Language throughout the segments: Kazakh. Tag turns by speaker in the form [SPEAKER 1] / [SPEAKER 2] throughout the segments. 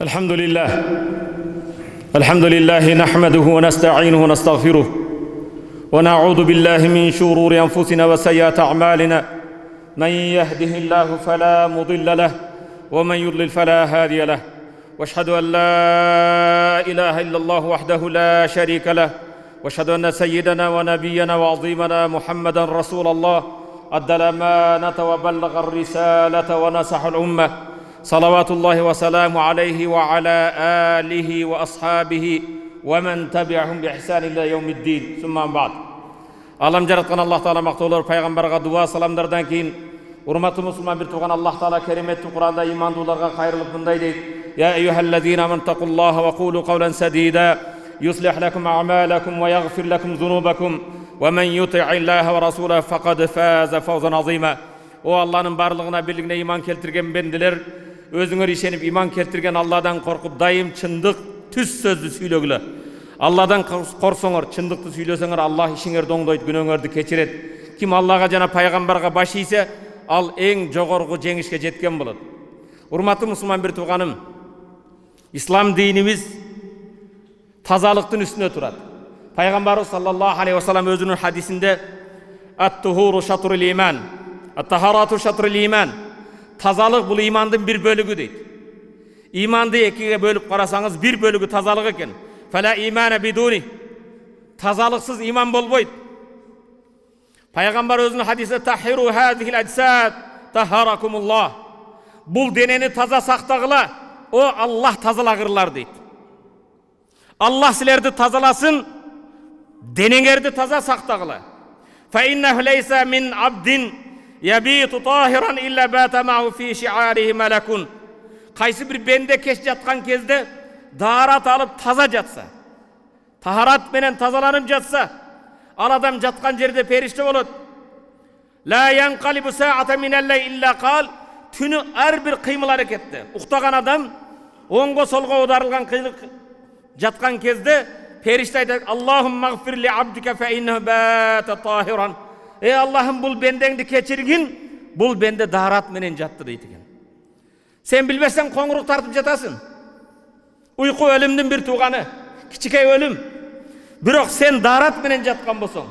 [SPEAKER 1] الحمد لله نحمده ونستعينه ونستغفره ونعوذ بالله من شرور أنفسنا وسيئات أعمالنا من يهده الله فلا مضل له ومن يضلل فلا هادي له واشهد أن لا إله إلا الله وحده لا شريك له واشهد أن سيدنا ونبينا وعظيمنا محمدا رسول الله أدى الأمانة وبلغ الرسالة ونصح الأمة صلوات الله وسلامه عليه وعلى آله وأصحابه ومن تبعهم بإحسان إلى يوم الدين ثم بعد Алам жаратқан Аллах Таала мақтаулар пайғамбарға дуа саламдардан кейін урматты мұсылман бір туған Аллах Таала кереметті Құранда имандыларға қайырлық мындай дейді: Я айюхаллазина аману тақуллаха ва қулу қаулан садида юслих лакум аъмалакум ва яғфир лакум зунубакум ва ман юти'иллаха ва расулаху фақад фаза фаузан азима. О Алланың барлығына бірлігіне иман келтірген бенділер, өзіңер ишеніп иман келтірген Алладан қорқып дайым чындық түс сөзді сөйлегілі. Алладан қорсоңыр, чындықты сөйлесеңер, Аллах ішіңерді оңдайды, күнөңерді кечіреді. Ким Аллаға жана пайғамбарға баш ийсе, ал ең жоғарғы жеңішке жеткен болады. Урматты мұсылман бір туғаным, ислам динimiz тазалықтың үстіне тұрады. Пайғамбар саллаллаху алейхи вассалам өзінің хадисінде ат-тухуру шатрул иман, ат-тахарату шатрул иман. Тазалық бұл имандың бір бөлігі дейді. Иманды екіге бөліп қарасаңыз, бір бөлігі тазалық екен. Фәлә имана бидуни. Тазалықсыз иман болбойды. Пайғамбар өзінің хадисінде тахиру хазихил аджсад тахаракумуллах. Бұл денені таза сақтағыла, о Аллах тазалағырлар дейді. Аллах сілерді тазаласын, денеңерді таза сақтағыла. Фа иннаху лейса мин абдин ябиту тахиран илля бата мау фи шиарихи малакун. Қайсы бір бенде кеш жатқан кезде даарат алып таза жатса, тахарат менен тазаланып жатса, ал адам жатқан жерде періште болады. Ла янқалибу саата миналлай илля қал. Түні әрбір қимыл әрекетте ұқтаған адам оңға солға аударылған қилық жатқан кезде періште айтады: Аллахумма ғфир ли абдика фа иннаху бата тахиран. Ey Allah'ım бұл бендеңді кечіргін, бұл бенде даарат менен жатты дейді екен. Sen bilmezsen қоңырық тартып жатасың. Uyku ölümдің бір туғаны, кичикей өлім. Бирок сен даарат менен жатқан болсоң,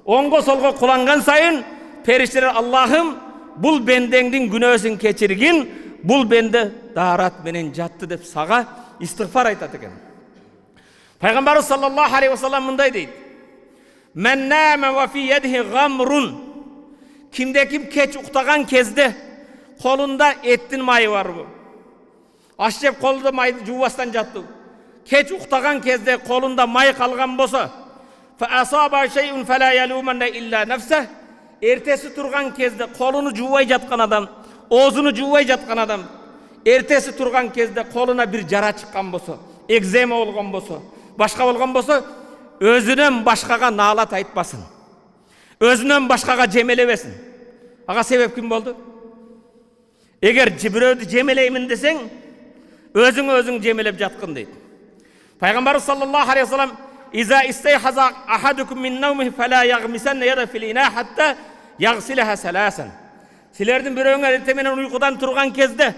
[SPEAKER 1] оңго солго куланган сайын периштелер: Аллахым, бұл бендеңдің күнөөсүн кечиргин, бұл бенде даарат менен жатты деп сага истигфар айтат экен. Пайгамбарыбыз саллаллаху алейхи вассалам мындай дейт: Мен нама ва фи yadihi ghamrun. Kimde kim keç uktаған кезде қолында еттің майы бар bu. Аш жеп қолында майды жубастан жатты. Keç uktаған кезде қолында май қалған болса, fa asaba shay'un fala yalumanna illa nafsah. Ertesi тұрған кезде қолыны жубай жатқан адам, оозуну жубай жатқан адам, эртеси тұрған кезде қолына бір жара шыққан болса, экзема болгон болса, башка болгон болса, өзүнөн башкага наалат айтпасын. Өзүнөн башкага жемелебесин. Ага себеп ким болду? Эгер бирөөдү жемелеймин десең, өзүң жемелеп жаткын дейт. Пайгамбар саллаллаху алейхи вассалам: Иза истайхаза ахадукум мин навмихи фала ягмисанна яда фил ина хатта ягсилаха саласан. Силердин бирөөңөр эртең менен уйкудан турган кезде,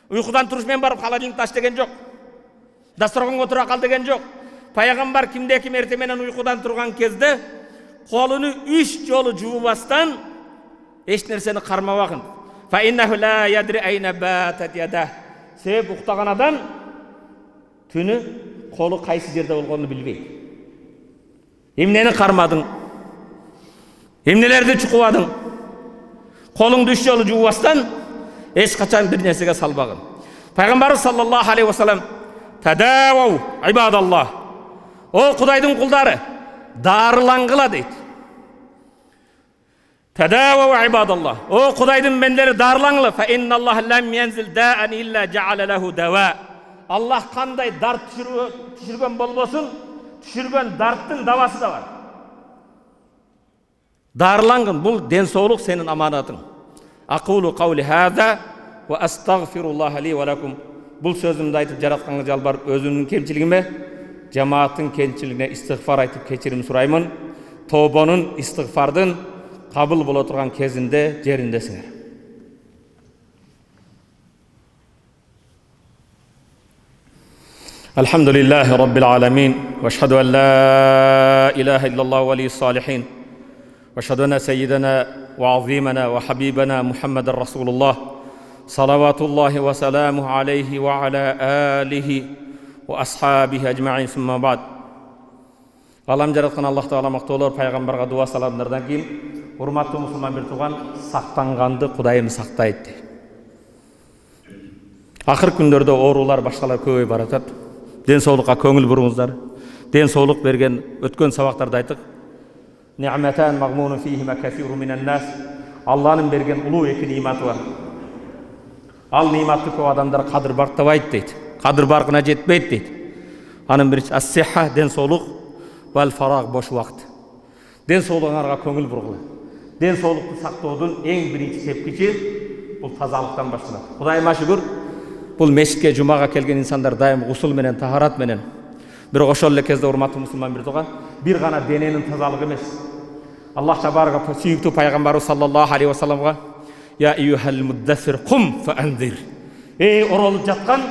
[SPEAKER 1] уйкудан туруш менен барып холодильник таш деген жок. Дасторгонго отура кал деген жок. Пайғамбар кимде ким эртең менен уйкудан турган кезде колуну 3 жолу жуубастан эч нерсени кармабагын. Фа иннаху ла ядри айна батат яда. Себеп уктаган адам түнү колу кайсы жерде болгонун билбейт. Эмнени кармадың? Эмнелерди чукубадың? Колуңду 3 жолу жуубастан эч качан бир нерсеге салбагын. Пайгамбар саллаллаху алейхи вассалам: Тадавау ибадаллах. О Құдайдың құлдары, дарыланғыла дейді. Тадавау ибадаллах. О Құдайдың бендері дарыланғыла. Фа инналлах лам янзил даан илля жаала лаху дава. Аллах қандай дарт түшірген болбосын, түшірген дарттың давасы да бар. Дарыланғын, бұл денсаулық сенің аманатың. Aqulu qawli hada wa astaghfirullah li wa lakum. Бұл сөзімді айтып жаратқанға жалбарып өзімнің кемшілігіме, жамааттың кемшілігіне истигфар айтып кечирим сураймын. Тобонун истигфардын кабыл боло турган кезинде жериндесиңер. الحمد لله رب العالمين واشهد ان لا اله الا الله ولي الصالحين واشهد ان سيدنا وعظيمنا وحبيبنا محمد رسول الله صلوات الله وسلامه عليه وعلى آله وأصحابه أجمعين ثم بعد Алам жаратқан Аллах Тағала мақтаулар пайғамбарға дуа саламдардан кейін урматтуу мусулман бир тууган сактанганды Кудайым сактайт. Акыр күндөрдө оорулар башкалар көбөйүп баратат. Ден соолукка көңүл буруңуздар. Ден соолук берген өткөн сабактарда айттык. Ниъматан магмунун фихима касиру минан нас. Алланын берген улуу эки ниматы бар. Ал ниматты көп адамдар кадыр бартабайт дейт. Кадыр баркына жетпейт дейт. Анын биринчи ас-сихха, ден соолук, вал фараг, бош убакыт. Ден соолугуңарга көңүл бургула. Ден соолукту сактоодун эң биринчи сепкичи бул тазалыктан башталат. Кудайыма шүгүр, бул мешитке жумага келген инсандар дайым гусул менен, тахарат менен. Бирок ошол эле кезде урматтуу мусулман бир тууган, бир гана дененин тазалыгы эмес. Аллах табарaka сүйүктүү пайгамбарыбыз саллаллаху алейхи ва салламга Я июхал муддассир кум фаанзир. Эй оролуп жаткан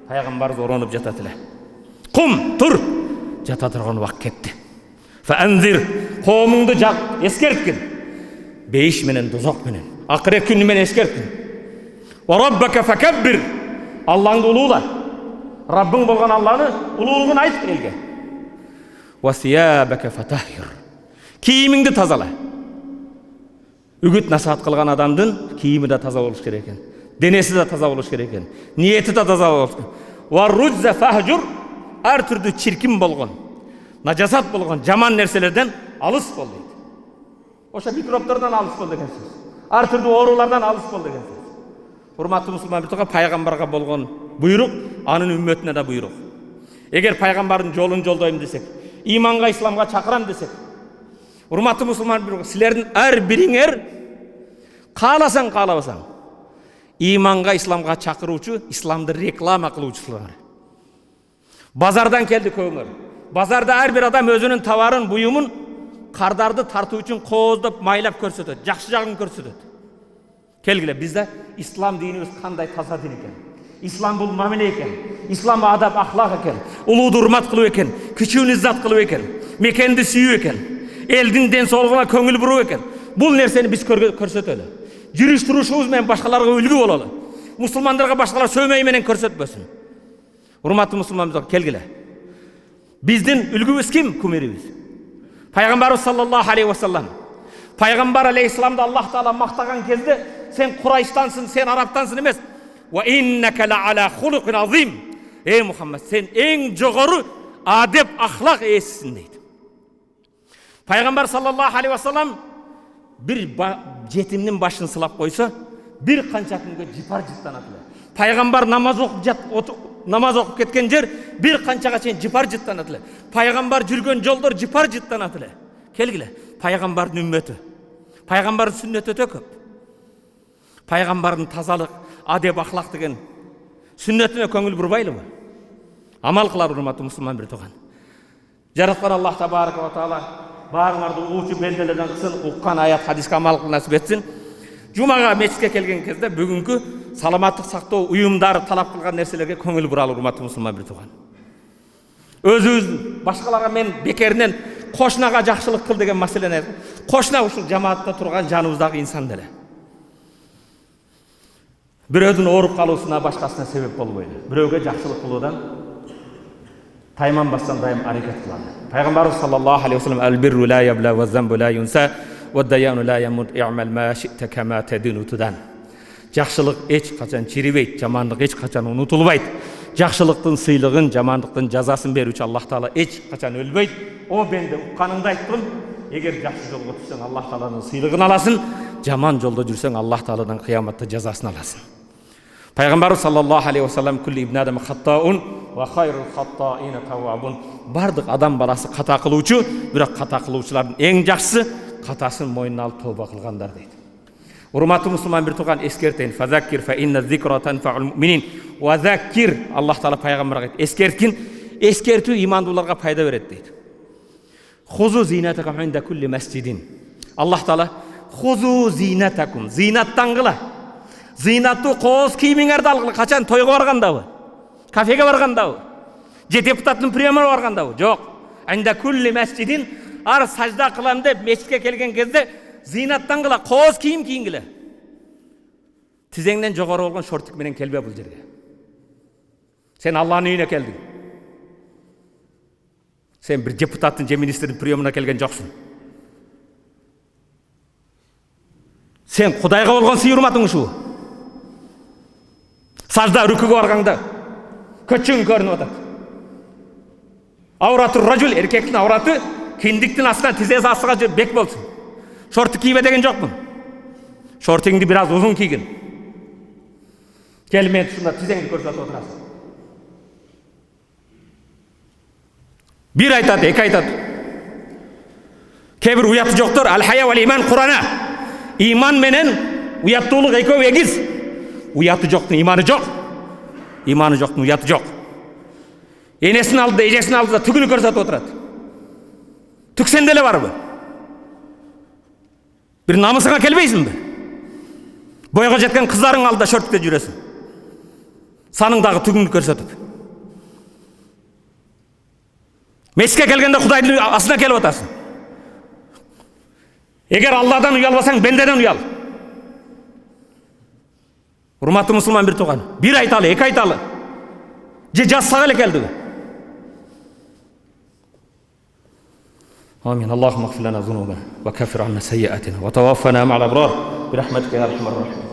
[SPEAKER 1] пайгамбарыбыз оронуп жатат эле. Кум тур. Жата турган убакыт кетти. Фаанзир коомуңду жак эскерткин. Бейиш менен дозок менен. Акырет күнү менен эскерткин. Ва раббака факаббир. Аллаңды улуула. Раббың болгон Алланы улуулугун айт элге. Ва сиябака фатахир. Кийимиңди тазала. Үгіт насаат кылган адамдын кийими да таза болуш керек экен. Денеси да таза болуш керек экен. Ниети да таза болуш керек. Ва ружза фахжур. Ар түрдүү чиркин болгон, нажасат болгон жаман нерселерден алыс бол дейт. Ошо микробтордон алыс бол деген сөз. Ар түрдүү оорулардан алыс бол деген сөз. Урматтуу мусулман биртога пайгамбарга болгон буйрук, анын үммөтүнө да буйрук. Эгер пайгамбардын жолун жолдойм десек, иманга, исламга чакырам десек, урматтуу мусулман биртога силердин ар бириңер кааласаң каалабасаң иманга, исламга чакыруучу, исламды реклама кылуучулар. Базардан келди көңөр. Базарда ар бир адам өзүнүн товарын, буюмун, кардарды тартуу үчүн кооздоп, майлап көрсөтөт, жакшы жагын көрсөтөт. Келгиле, бизде ислам динибиз кандай таза дин экен. Ислам бул мамиле экен. Ислам адап, ахлак экен. Улууду урмат кылуу экен, кичүүнү иззат кылуу экен, мекенди сүйүү экен, элдин ден соолугуна көңүл буруу экен. Бул нерсени биз көрсөтөлү. Жүрүш турушубуз менен башкаларга үлгү бололу. Мусулмандарга башкалар сөмөй менен көрсөтпөсүн. Урматтуу мусулмандар, келгиле. Биздин үлгүбүз ким? Кумирибиз. Пайгамбарыбыз саллаллаху алейхи ва саллам. Пайгамбар алейхиссаламды Аллах Таала мактаган кезде, сен Курайштансың, сен Арабтансың эмес. Ва иннака ла ала хулуқин азим. Эй Мухаммад, сен эң жогору адеп, ахлак ээсисиң дейт. Пайгамбар саллаллаху алейхи ва саллам бир жетимдин башын сылап койсо, бир канча күнгө жипар жыттанат эле. Пайгамбар намаз окуп кеткен жер бир канчага чейин жипар жыттанат эле. Пайгамбар жүргөн жолдор жипар жыттанат эле. Келгиле, пайгамбардын үммөтү. Пайгамбардын сүннөтү өтө көп. Пайгамбардын тазалык, адеп, ахлак деген сүннөтүнө көңүл бурбайлыбы? Амал кылар урматтуу мусулман бир тууган. Жараткан Аллах табарaka ва таала баарыңарды угуучу бенделерден кылсын, уккан аят хадиске амал кылып насип этсин. Жумага мечитке келген кезде бүгүнкү саламаттык сактоо уюмдары талап кылган нерселерге көңүл буралы урматтуу мусулман бир тууган. Өзүбүз башкаларга мен бекеринен кошунага жакшылык кыл деген маселени айттым. Кошуна ушул жамаатта турган жаныбыздагы инсан деле. Бирөөдүн ооруп калуусуна башкасына себеп болбойду. Бирөөгө жакшылык кылуудан тайманбастан дайым аракет кылалы. Пайгамбарыбыз саллаллаху алейхи ва саллам ал-бирру ла ябла ва замбу ла юнса ва даяну ла ямут i'mal ма ши'та кама тадину тудан. Жакшылык эч качан чирибейт, жамандык эч качан унутулбайт. Жакшылыктын сыйлыгын, жамандыктын жазасын берүүчү Аллах Таала эч качан өлбөйт. О бенде укканыңды айттым. Эгер жакшы жолго түшсөң Аллах Тааланын сыйлыгын аласың, жаман жолдо жүрсөң Аллах Тааладан кыяматта жазасын аласың. Пайгамбар саллаллаху алейхи ва саллам күллү ибн адам хаттаун ва хайрул хаттаина тавабун. Бардык адам баласы ката кылуучу, бирок ката кылуучулардын эң жакшысы катасын мойнуна алып тооба кылгандар дейт. Урматтуу мусулман бир тууган эскертейин. Фазаккир фа инна зикра танфаул муъминин. Ва заккир, Аллах Таала пайгамбарга айт, эскерткин, эскертүү имандууларга пайда берет дейт. Хузу зинатакум инда кулли масжидин. Аллах Таала хузу зинатакум, зинаттангыла. Зинаттуу кооз кийимиңерди алгыла. Качан тойго баргандабы? Кафеге баргандабы? же депутаттын приемына баргандабы? Жок. Анда кулли масжидин ар сажда кылам деп мешитке келген кезде зыйнаттангыла, кооз кийим кийингиле. Тизеңден жогору болгон шортик менен келбе бул жерге. Сен Аллахтын үйүнө келдиң. Сен bir депутаттын же министрдин приемына келген жоксуң. Сен Кудайга болгон сый урматың ушул. Сажда рүкүгө барганда көчүң көрүнүп атат. Аурату ражул, эркектин аураты киндиктин астынан тизеси астыга же бек болсун. Шортик кийбе деген жокмун. Шортиңди бир аз узун кийгин. Кел мен ушунда тизеңди көрсөтүп отурасың. Bir айтат, эки айтат. Кээ бир уяты жоктор ал-хая вал иман Курана. Иман менен уяттуулук экөө эгиз. Уяты жоктун иманы жок. Иманы жоктун уяты жок. Энесинин алдында, эжесинин алдында түгүнү көрсөтүп отурат. Түксен деле барбы? Бир намысыңа келбейсиңби? Бойго жеткен кыздарың алдында шортикте жүрөсүң. Саныңдагы түгүнү көрсөтүп. Мешітке келгенде Кудайдын астына келип атасың. Эгер Алладан уялбасаң, бендеден уял. Урматтуу мусулман бир тууган, бир айталы, эки айталы. Же жазсак эле келдиби? آمين. اللهم اغفر لنا ذنوبنا وكفر عنا سيئاتنا وتوفنا مع الأبرار برحمتك يا أرحم الراحمين.